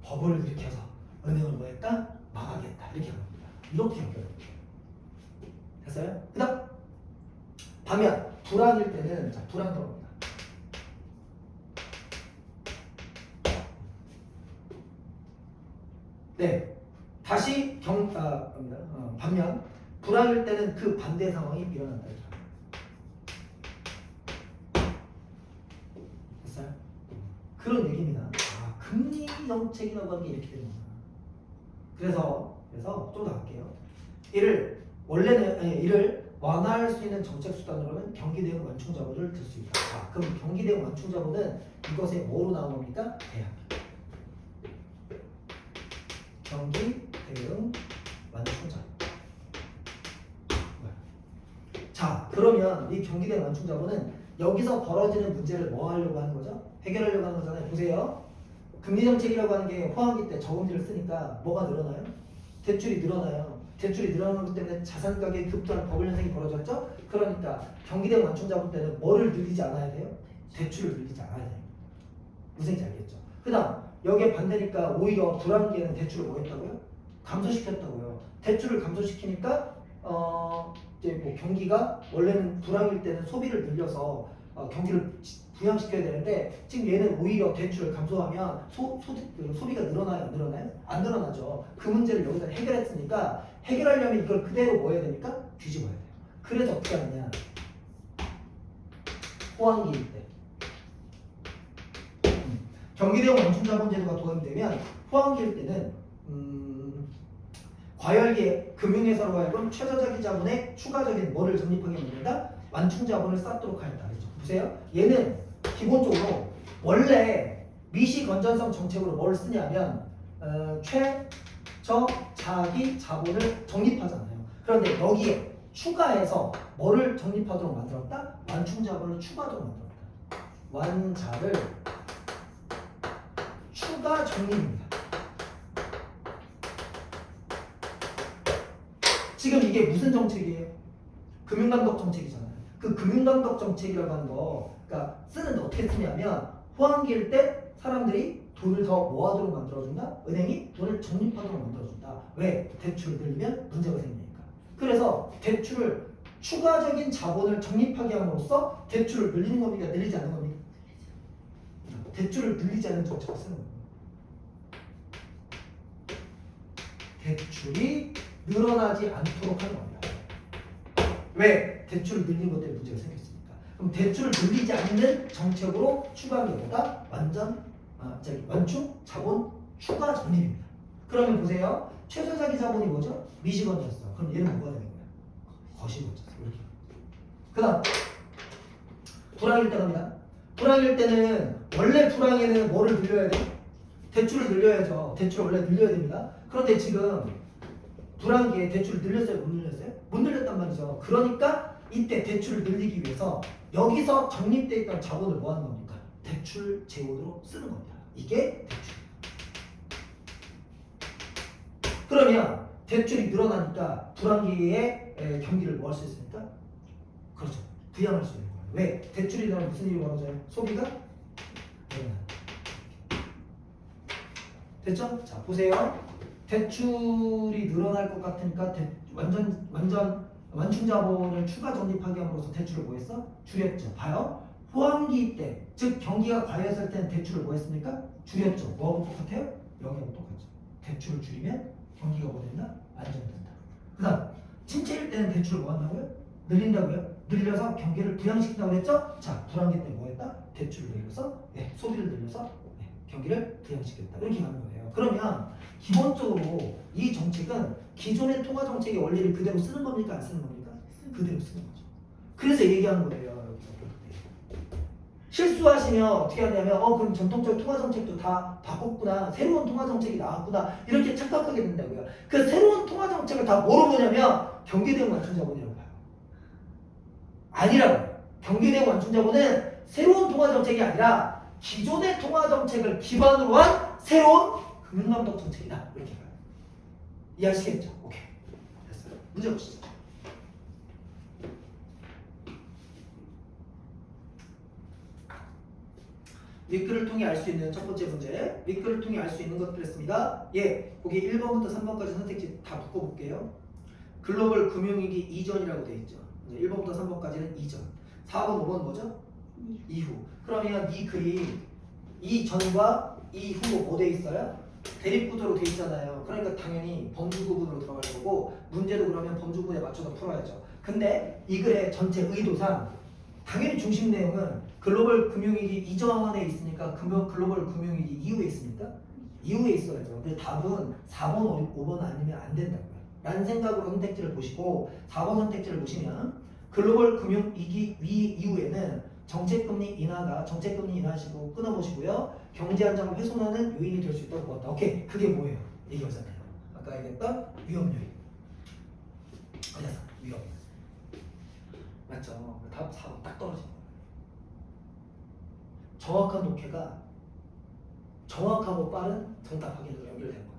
버블을 일으켜서 은행을 뭐 했다? 막아겠다. 이렇게 하는 겁니다. 이렇게 연결해요. 됐어요? 그 다음 반면 불황일 때는 자 불황 들어갑니다. 네, 다시 반면 불황일 때는 그 반대 상황이 일어난다. 됐어요? 그런 얘기입니다. 금리 정책이라고 하는 게 이렇게 되는 거야. 그래서 좀 더 할게요. 이를 완화할 수 있는 정책 수단으로는 경기 대응 완충 자본을 들 수 있다. 그럼 경기 대응 완충 자본은 이것의 뭐로 나온 겁니까? 대안. 경기 대응 완충 자본. 자, 그러면 이 경기 대응 완충 자본은 여기서 벌어지는 문제를 뭐 하려고 하는 거죠? 해결하려고 하는 거잖아요. 보세요. 금리 정책이라고 하는 게 호황기 때 저금리를 쓰니까 뭐가 늘어나요? 대출이 늘어나요. 대출이 늘어나는 것 때문에 자산 가격이 급등하는 버블 현상이 벌어졌죠? 그러니까 경기대응 완충 자본 때는 뭐를 늘리지 않아야 돼요? 대출을 늘리지 않아야 돼요. 무슨 얘기인지 알겠죠? 그 다음 여기에 반대니까 오히려 불황기에는 대출을 뭐 했다고요? 감소시켰다고요. 대출을 감소시키니까 이제 뭐 경기가 원래는 불황일 때는 소비를 늘려서 경기를 부양시켜야 되는데 지금 얘는 오히려 대출을 감소하면 소비가 늘어나요? 안 늘어나요? 안 늘어나죠. 그 문제를 여기서 해결했으니까 해결하려면 이걸 그대로 뭐 해야 됩니까? 뒤집어야 돼요. 그래서 어떻게 하느냐? 호황기일 때 경기대응 완충자본제도가 도입이 되면 호황기일 때는 과열기에 금융회사로 하여금 최저자기 자본에 추가적인 뭐를 적립하게 만든다? 완충자본을 쌓도록 하였다. 그렇죠? 보세요. 얘는 기본적으로 원래 미시 건전성 정책으로 뭘 쓰냐면 최저자기 자본을 적립하잖아요. 그런데 여기에 추가해서 뭐를 정립하도록 만들었다? 완충자본을 추가하도록 만들었다. 완자를 추가 정립입니다. 지금 이게 무슨 정책이에요? 금융감독 정책이잖아요. 그 금융감독 정책이라고 하는 거, 그러니까 쓰는데 어떻게 쓰냐면 호황기일 때 사람들이 돈을 더 모아도록 만들어준다. 은행이 돈을 적립하도록 만들어준다. 왜? 대출을 늘리면 문제가 생기니까. 그래서 대출을 추가적인 자본을 적립하게 함으로써 대출을 늘리는 겁니까? 늘리지 않는 겁니까? 대출을 늘리지 않는 정책을 쓰는 겁니다. 대출이 늘어나지 않도록 하는 겁니다. 왜? 대출을 늘리는 것 때문에 문제가 생겼으니까. 그럼 대출을 늘리지 않는 정책으로 추가하는 게 뭐다? 완충 자본 추가 적립입니다. 그러면 보세요. 최저자기 자본이 뭐죠? 미시건이었어. 그럼 얘는 뭐가 되는 거야? 거시건이었어. 이렇게. 그다음 불황일 때 갑니다. 불황일 때는 원래 불황에는 뭐를 늘려야 돼? 대출을 늘려야죠. 대출을 원래 늘려야 됩니다. 그런데 지금 불황기에 대출을 늘렸어요? 못 늘렸어요? 못 늘렸단 말이죠. 그러니까 이때 대출을 늘리기 위해서 여기서 적립되어 있던 자본을 뭐 하는 겁니까? 대출 재원으로 쓰는 겁니다. 이게 대출. 그러면 대출이 늘어나니까 불황기에 경기를 뭐 할 수 있습니까? 그렇죠. 부양할 수 있는 거예요. 왜? 대출이 늘어나면 무슨 일이 벌어져요? 소비가 늘어나요. 됐죠? 자, 보세요. 대출이 늘어날 것 같으니까 완충 자본을 추가 적립하게 함으로써 대출을 뭐 했어? 줄였죠. 봐요. 호황기 때, 즉 경기가 과열했을 때는 대출을 뭐 했습니까? 줄였죠. 뭐하고 똑같아요? 여기하고 똑같죠. 대출을 줄이면 경기가 뭐 된다? 안정된다. 그 다음 침체일 때는 대출을 뭐 한다고요? 늘린다고요? 늘려서 경기를 부양시킨다고 했죠? 자, 불황기 때 뭐 했다? 대출을 늘려서 소비를 늘려서 경기를 부양시켰다. 이렇게 가는 거예요. 그러면 기본적으로 이 정책은 기존의 통화 정책의 원리를 그대로 쓰는 겁니까? 안 쓰는 겁니까? 그대로 쓰는 거죠. 그래서 얘기하는 거예요. 실수하시면 어떻게 하냐면 그럼 전통적 통화 정책도 다 바꿨구나. 새로운 통화 정책이 나왔구나. 이렇게 착각하게 된다고요. 그 새로운 통화 정책을 다 뭐로 보냐면 경기대응 완충자본이라고 봐요. 아니라고요. 경기대응 완충자본은 새로운 통화 정책이 아니라 기존의 통화 정책을 기반으로 한 새로운 금융감독 정책이다. 이렇게 봐요. 이해하시겠죠? 오케이. 됐어요. 문제 보시죠. 윗글을 통해 알 수 있는 첫 번째 문제. 윗글을 통해 알 수 있는 것들 했습니다. 거기 1번부터 3번까지 선택지 다 묶어볼게요. 글로벌 금융위기 이전이라고 되어 있죠. 1번부터 3번까지는 이전. 4번, 5번 뭐죠? 이후. 그러면 이 글이 이전과 이후 뭐 돼 있어요? 대립구도로 돼 있잖아요. 그러니까 당연히 범주구분으로 들어갈 거고 문제도 그러면 범주구분에 맞춰서 풀어야죠. 근데 이 글의 전체 의도상 당연히 중심 내용은 글로벌 금융위기 이전에 있으니까 글로벌 금융위기 이후에 있습니까? 이후에 있어야죠. 근데 답은 4번, 5번 아니면 안 된다고요. 라는 생각으로 선택지를 보시고 4번 선택지를 보시면 글로벌 금융위기 이후에는 정책금리 인하시고 끊어보시고요. 경제 안정을 훼손하는 요인이 될 수 있다고 보았다. 오케이. 그게 뭐예요? 얘기하잖아요. 아까 얘기했던 위험 요인. 그래서 위험. 맞죠? 답 4번 딱 떨어진 거예요. 정확한 독해가 정확하고 빠른 정답 확인으로 연결되는 거다.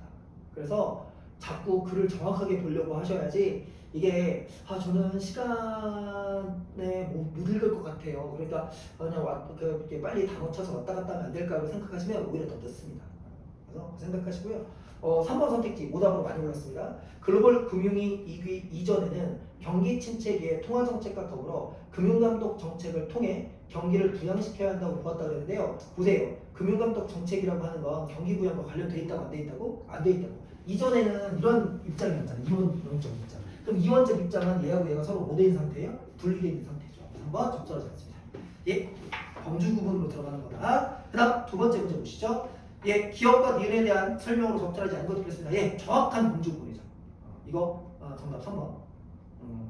그래서 자꾸 글을 정확하게 보려고 하셔야지 이게 저는 시간에 못 읽을 것 같아요. 그러니까 그냥 이렇게 빨리 단어 쳐서 왔다 갔다 하면 안 될까라고 생각하시면 오히려 더 늦습니다. 그래서 생각하시고요. 3번 선택지 오답으로 많이 올랐습니다. 글로벌 금융위기 이전에는 경기 침체기에 통화 정책과 더불어 금융감독 정책을 통해 경기를 부양시켜야 한다고 보았다 그랬는데요. 보세요. 금융감독 정책이라고 하는 건 경기 부양과 관련돼 있다고 안 돼 있다고? 안 돼 있다고. 이전에는 이런 입장이었잖아요. 이원적 입장. 그럼 이원적 입장은 얘하고 얘가 서로 뭐 돼 있는 상태예요? 분리되어 있는 상태죠. 3번 적절하지 않습니다. 범주 구분으로 들어가는 거다. 그 다음 두 번째 문제 보시죠. 기업과 니은에 대한 설명으로 적절하지 않은 것도 그랬습니다. 정확한 범주 구분이죠. 이거 정답 3번.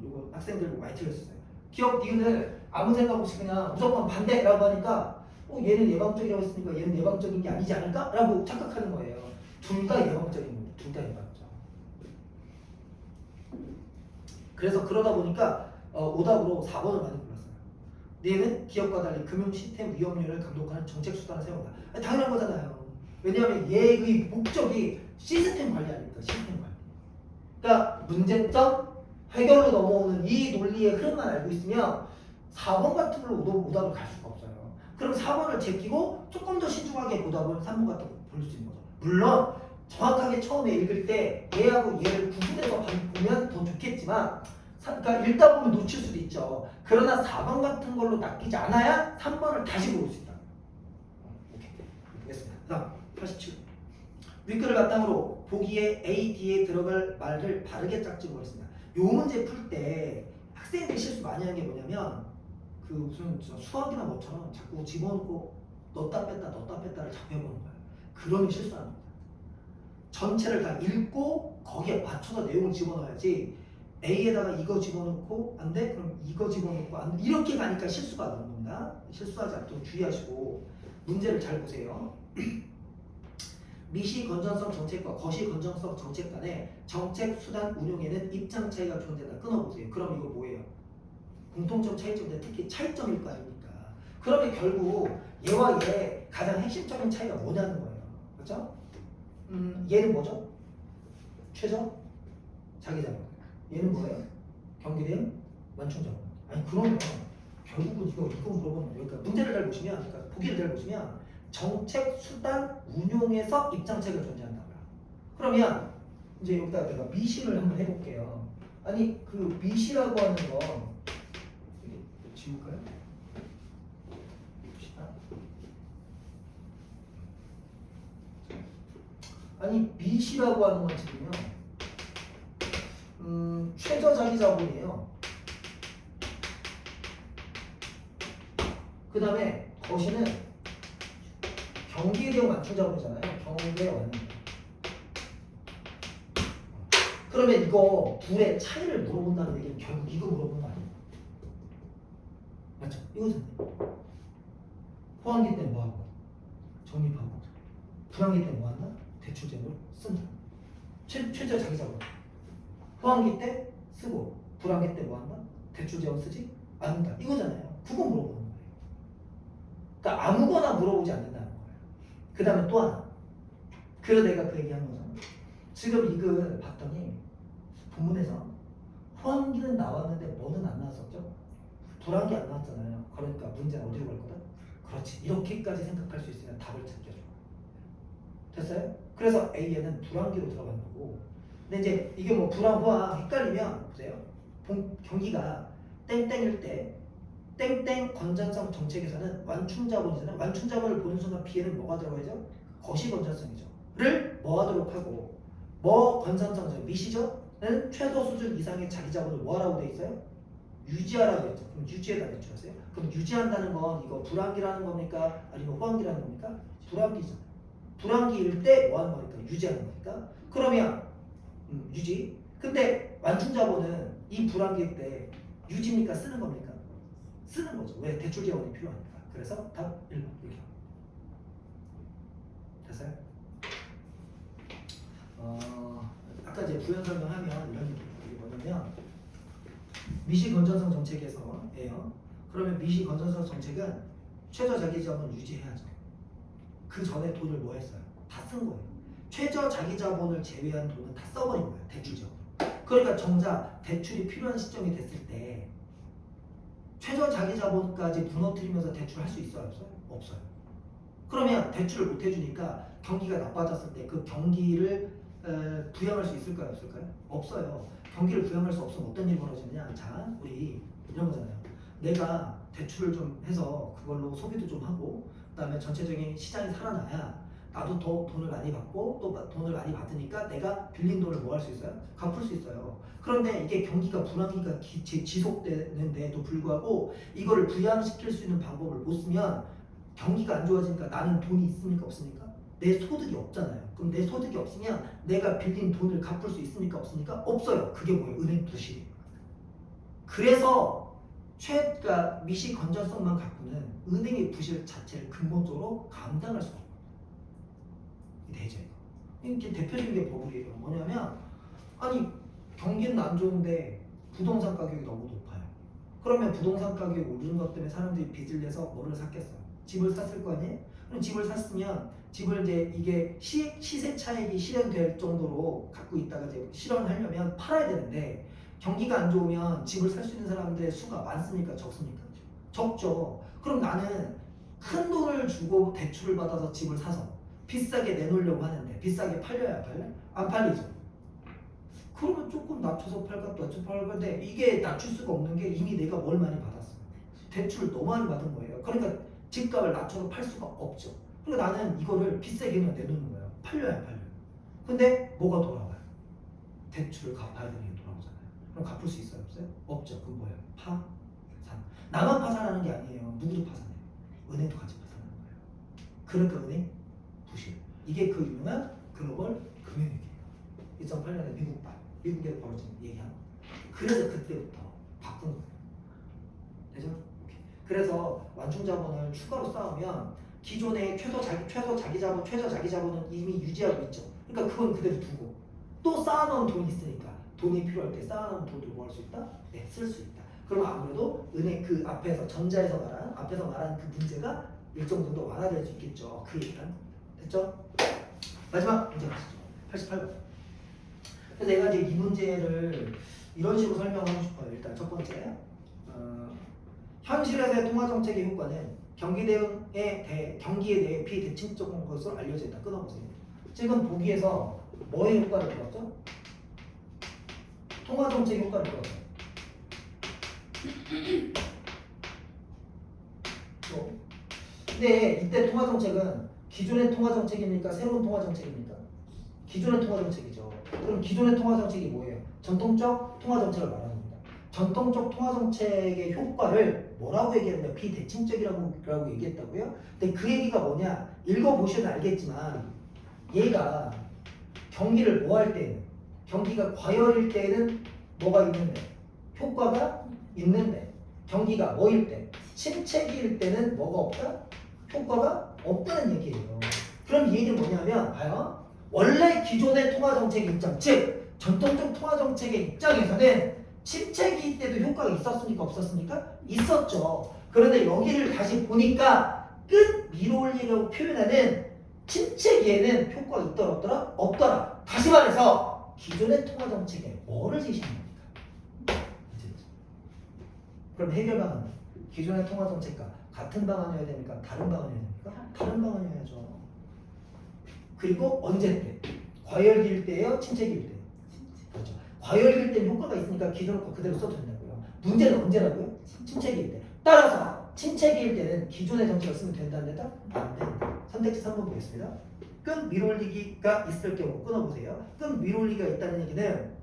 이거 학생들 많이 틀렸어요. 기업 니은을 아무 생각 없이 그냥 무조건 반대라고 하니까 얘는 예방적이라고 했으니까 얘는 예방적인 게 아니지 않을까? 라고 착각하는 거예요. 둘 다 예방적인 겁니다. 둘 다 예방적. 그래서 그러다 보니까 오답으로 4번을 많이 골랐어요. 얘는 기업과 달리 금융 시스템 위험률을 감독하는 정책 수단을 세운다. 아니, 당연한 거잖아요. 왜냐하면 얘의 목적이 시스템 관리 아닙니까? 시스템 관리. 그러니까 문제점 해결로 넘어오는 이 논리의 흐름만 알고 있으면 4번 같은 걸로 오답을 갈 수가 없어요. 그럼 4번을 제끼고 조금 더 신중하게 오답을 3번 같은 거 볼 수 있는 거죠. 물론 정확하게 처음에 읽을 때 얘하고 얘를 구분해서 보면 더 좋겠지만 그러니까 읽다 보면 놓칠 수도 있죠. 그러나 4번 같은 걸로 낚이지 않아야 3번을 다시 볼 수 있다. 오케이. 알겠습니다. 다음 87. 윗글을 바탕으로 보기에 A, D에 들어갈 말을 바르게 짝짓고 있습니다. 요 문제 풀 때 학생들이 실수 많이 하는 게 뭐냐면 그 무슨 수학이나 뭐처럼 자꾸 집어넣고 넣었다 뺐다를 자꾸 해보는 거예요. 그러면 실수하는 겁니다. 전체를 다 읽고 거기에 맞춰서 내용을 집어넣어야지 A에다가 이거 집어넣고 안 돼? 그럼 이거 집어넣고 안 돼? 이렇게 가니까 실수가 나는 겁니다. 실수하지 않도록 주의하시고 문제를 잘 보세요. 미시 건전성 정책과 거시 건전성 정책 간의 정책 수단 운용에는 입장 차이가 존재한다. 끊어보세요. 그럼 이거 뭐예요? 공통점 차이점인데 특히 차이점일 거 아닙니까? 그러면 결국 얘와 얘 가장 핵심적인 차이가 뭐냐는 거예요. 그렇죠? 얘는 뭐죠? 최저 자기자본. 얘는 뭐예요? 경기 대응 완충자본. 아니 그러면 결국은 이거 물어보는 거예요. 그러니까 문제를 잘 보시면, 그러니까 보기를 잘 보시면 정책 수단 운용에서 입장 차이가 존재한다고요. 그러면 이제 여기다 내가 미시를 한번 해볼게요. 아니 그 미시라고 하는 거 이게 지울까요? 아니 미시라고 하는 건 지금요. 최저 자기 자본이에요. 그 다음에 거시는 경기에 대한 완충 자본이잖아요. 경기에 완충. 그러면 이거 둘의 차이를 물어본다는 얘기는 결국 이거 물어보는 거 아니에요? 맞죠? 이거잖아요. 호황기 때 뭐하고? 적립하고. 불황기 때 뭐한다? 대출제도를 쓴다. 최저 자기 자본. 호황기 때 쓰고 불황기 때 뭐한다? 대출제도 쓰지 않는다. 이거잖아요. 그거 물어보는 거예요. 그러니까 아무거나 물어보지 않는다는 거예요. 그 다음에 또 하나. 그래서 내가 그 얘기한 거잖아. 지금 이걸 봤더니 본문에서 호황기는 나왔는데 뭐는 안 나왔었죠? 불황기 안 나왔잖아요. 그러니까 문제는 어디로 갈 거다? 그렇지. 이렇게까지 생각할 수 있으면 답을 찾겨줘. 됐어요? 그래서 A에는 불황기로 들어간 거고. 근데 이제 이게 뭐 불황, 호황 헷갈리면 보세요. 경기가 땡땡일 때 땡땡 건전성 정책에서는 완충자본이잖아요. 완충자본을 보는 순간 B에는 뭐가 들어가야죠? 거시 건전성이죠. 를 뭐 하도록 하고 뭐 건전성이죠. 미시죠?는 최소 수준 이상의 자기 자본을 뭐 하라고 돼 있어요? 유지하라고 했죠. 그럼 유지에다 대출하세요. 그럼 유지한다는 건 이거 불황기라는 겁니까? 아니면 호황기라는 겁니까? 불황기죠. 불황기일 때 뭐 하는 거니까? 유지하는 거니까. 그러면 유지. 근데 완충자본은 이 불황기일 때 유지입니까? 쓰는 겁니까? 쓰는 거죠. 왜? 대출 재원이 필요하니까. 그래서 답 1번 이렇게. 됐어요? 아까 이제 부연 설명하면 이런 얘기 뭐냐면 미시 건전성 정책에서예요. 그러면 미시 건전성 정책은 최저 자기 자본을 유지해야죠. 그 전에 돈을 뭐 했어요? 다 쓴 거예요. 최저 자기 자본을 제외한 돈은 다 써버린 거예요. 대출 재원. 그러니까 정작 대출이 필요한 시점이 됐을 때 최저 자기 자본까지 무너뜨리면서 대출할 수 있어요? 없어요? 없어요. 그러면 대출을 못 해주니까 경기가 나빠졌을 때 그 경기를 부양할 수 있을까요? 없을까요? 없어요. 경기를 부양할 수 없으면 어떤 일이 벌어지느냐? 자, 우리 이런 거잖아요. 내가 대출을 좀 해서 그걸로 소비도 좀 하고 그다음에 전체적인 시장이 살아나야 나도 더 돈을 많이 받고 또 돈을 많이 받으니까 내가 빌린 돈을 뭐 할 수 있어요? 갚을 수 있어요. 그런데 이게 경기가 불황기가 지속되는데도 불구하고 이거를 부양시킬 수 있는 방법을 못 쓰면 경기가 안 좋아지니까 나는 돈이 있습니까? 없습니까? 내 소득이 없잖아요. 그럼 내 소득이 없으면 내가 빌린 돈을 갚을 수 있습니까? 없습니까? 없어요. 그게 뭐예요? 은행 부실이에요. 그래서 그러니까 미시 건전성만 갖고는 은행의 부실 자체를 근본적으로 감당할 수가 없어요. 되죠 이거. 이게 대표적인 게 버블이에요. 뭐냐면 아니 경기는 안 좋은데 부동산 가격이 너무 높아요. 그러면 부동산 가격이 오르는 것 때문에 사람들이 빚을 내서 뭐를 샀겠어요? 집을 샀을 거 아니에요? 그럼 집을 샀으면 집을 이제 이게 시세 차익이 실현될 정도로 갖고 있다가 이제 실현하려면 팔아야 되는데 경기가 안 좋으면 집을 살 수 있는 사람들의 수가 많습니까? 적습니까? 적죠. 그럼 나는 큰 돈을 주고 대출을 받아서 집을 사서 비싸게 내놓으려고 하는데 비싸게 팔려야 팔려? 안 팔리죠. 그러면 조금 낮춰서 팔 건데 이게 낮출 수가 없는 게 이미 내가 뭘 많이 받았어. 대출을 너무 많이 받은 거예요. 그러니까 집값을 낮춰서 팔 수가 없죠. 그러니까 나는 이거를 비싸게 그냥 내놓는 거예요. 팔려야 팔려요. 근데 뭐가 돌아와요? 대출을 갚아야 되는 게 돌아오잖아요. 그럼 갚을 수 있어요? 없어요? 없죠. 그건 뭐예요? 파산. 나만 파산하는 게 아니에요. 누구도 파산해요. 은행도 같이 파산하는 거예요. 그러니까 은행 부실. 이게 그 유명한 글로벌 금융위기예요. 2008년에 미국에 벌어진 얘기하는 거. 그래서 그때부터 바꾼 거예요. 되죠? 오케이. 그래서 완충자본을 추가로 쌓으면 기존의 최소 자기 자본은 이미 유지하고 있죠. 그러니까 그건 그대로 두고 또 쌓아놓은 돈이 있으니까 돈이 필요할 때 쌓아놓은 돈을 뭐 할 수 있다? 네, 쓸 수 있다. 그럼 아무래도 은행 그 앞에서 앞에서 말한 그 문제가 일정 정도 완화될 수 있겠죠. 그 얘기를 하는 겁니다. 됐죠? 마지막 문제 가시죠. 88번. 그래서 내가 이제 이 문제를 이런 식으로 설명하고 싶어요. 일단 첫 번째, 현실에서의 통화정책의 효과는 경기에 대해 비대칭적인 것으로 알려져 있다. 끊어보세요. 지금 보기에서 뭐의 효과를 들었죠? 통화정책의 효과를 들었어요. 근데 이때 통화정책은 기존의 통화정책입니까? 새로운 통화정책입니까? 기존의 통화정책이죠. 그럼 기존의 통화정책이 뭐예요? 전통적 통화정책을 말하는 겁니다. 전통적 통화정책의 효과를 뭐라고 얘기했나요? 비대칭적이라고 얘기했다고요? 근데 그 얘기가 뭐냐? 읽어보시면 알겠지만 얘가 경기를 뭐 할 때는 경기가 과열일 때는 뭐가 있는데 효과가 있는데 경기가 뭐일 때 침체기일 때는 뭐가 없다? 효과가 없다는 얘기예요. 그럼 이 얘기는 뭐냐면 봐요. 원래 기존의 통화정책 입장, 즉 전통적 통화정책의 입장에서는 침체기 때도 효과가 있었습니까? 없었습니까? 있었죠. 그런데 여기를 다시 보니까 끝 밀어올리라고 표현하는 침체기에는 효과가 있더라 없더라? 없더라. 다시 말해서 기존의 통화정책에 뭐를 제시한 겁니까? 그럼 해결 방안은 기존의 통화정책과 같은 방안이어야 됩니까? 다른 방안이어야 됩니까? 다른 방안이어야죠. 그리고 언제 때? 과열기일 때예요? 침체기일 때예요? 그렇죠. 과열기일 때는 효과가 있으니까 기존 거 그대로 써도 된다고요. 문제는 언제라고요? 침체기일 때. 따라서 침체기일 때는 기존의 정책을 쓰면 된다는 데다? 안 된다. 선택지 3번 보겠습니다. 끈 밀올리기가 있을 경우 끊어보세요. 끈 밀올리기가 있다는 얘기는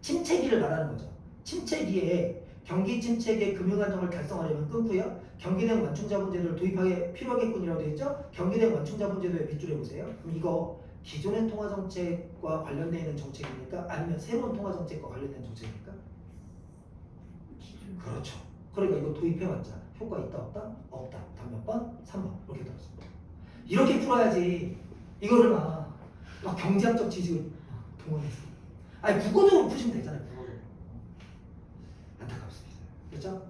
침체기를 말하는 거죠. 침체기에 경기 침체기의 금융 안정을 달성하려면 끊고요. 경기대응 완충자본제도를 도입하게 필요하겠군이라고 되어 있죠. 경기대응 완충자본제도에 밑줄에 보세요. 그럼 이거 기존의 통화정책과 관련되어 있는 정책입니까? 아니면 새로운 통화정책과 관련된 정책입니까? 그렇죠. 그러니까 이거 도입해봤자 효과 있다 없다? 없다. 다음 몇 번? 3번. 이렇게 들었습니다. 이렇게 풀어야지 이거를 막 경제학적 지식을 동원해서 아니 국어적으로 푸시면 되잖아요. 국어적으로. 안타깝습니다. 그렇죠?